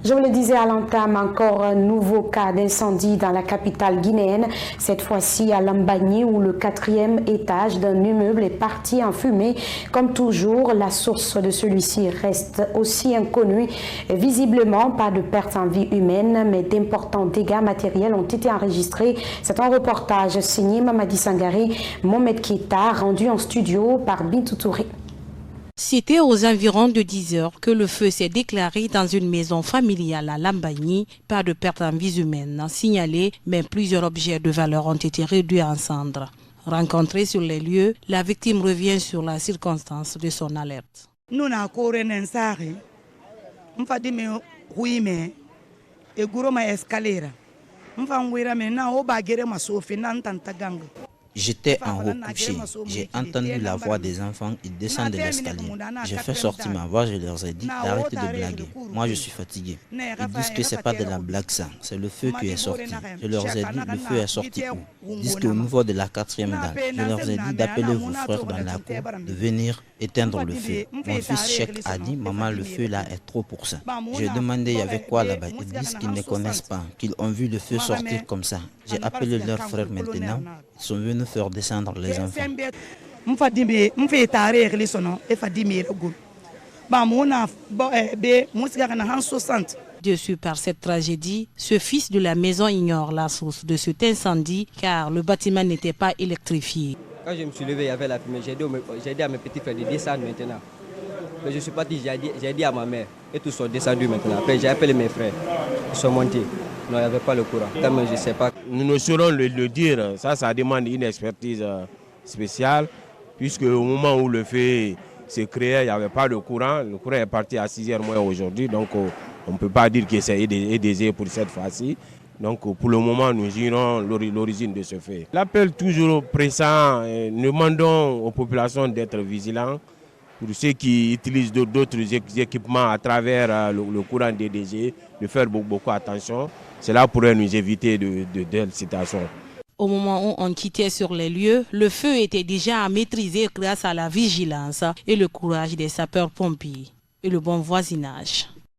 Je vous le disais à l'entame, encore un nouveau cas d'incendie dans la capitale guinéenne, cette fois-ci à Lambagne où le 4e étage d'un immeuble est parti en fumée. Comme toujours, la source de celui-ci reste aussi inconnue. Visiblement, pas de perte en vie humaine, mais d'importants dégâts matériels ont été enregistrés. C'est un reportage signé Mamadi Sangari, Mohamed Keita, rendu en studio par Bintou Touré. C'était aux environs de 10 heures que le feu s'est déclaré dans une maison familiale à Lambagne. Pas de perte en vie humaine signalée, mais plusieurs objets de valeur ont été réduits en cendres. Rencontrée sur les lieux, la victime revient sur la circonstance de son alerte. Nous avons J'étais en haut couché, j'ai entendu la voix des enfants, ils descendent de l'escalier. J'ai fait sortir ma voix, je leur ai dit d'arrêter de blaguer. Moi je suis fatigué. Ils disent que c'est pas de la blague ça, c'est le feu qui est sorti. Je leur ai dit le feu est sorti où? Ils disent qu'au niveau de la 4e étage. Je leur ai dit d'appeler vos frères dans la cour, de venir éteindre le feu. Mon fils Cheikh a dit maman le feu là est trop pour ça. J'ai demandé il y avait quoi là-bas. Ils disent qu'ils ne connaissent pas, qu'ils ont vu le feu sortir comme ça. J'ai appelé leurs frères maintenant. Ils sont venus faire descendre les enfants. Déçu par cette tragédie, ce fils de la maison ignore la source de cet incendie car le bâtiment n'était pas électrifié. Quand je me suis levé, il y avait la fumée. J'ai dit à mes petits frères de descendre maintenant. Mais je suis parti, j'ai dit à ma mère. Et tous sont descendus maintenant. Après, j'ai appelé mes frères. Ils sont montés. Non, il n'y avait pas le courant. Mais je ne sais pas. Nous ne saurons le dire. Ça demande une expertise spéciale. Puisque au moment où le feu s'est créé, il n'y avait pas de courant. Le courant est parti à 6h moins aujourd'hui. Donc, on ne peut pas dire que c'est aidé pour cette fois-ci. Donc, pour le moment, nous ignorons l'origine de ce fait. L'appel toujours pressant, nous demandons aux populations d'être vigilants. Pour ceux qui utilisent d'autres équipements à travers le courant DDG, de faire beaucoup attention. Cela pourrait nous éviter de telles situations. Au moment où on quittait sur les lieux, le feu était déjà maîtrisé grâce à la vigilance et le courage des sapeurs-pompiers et le bon voisinage.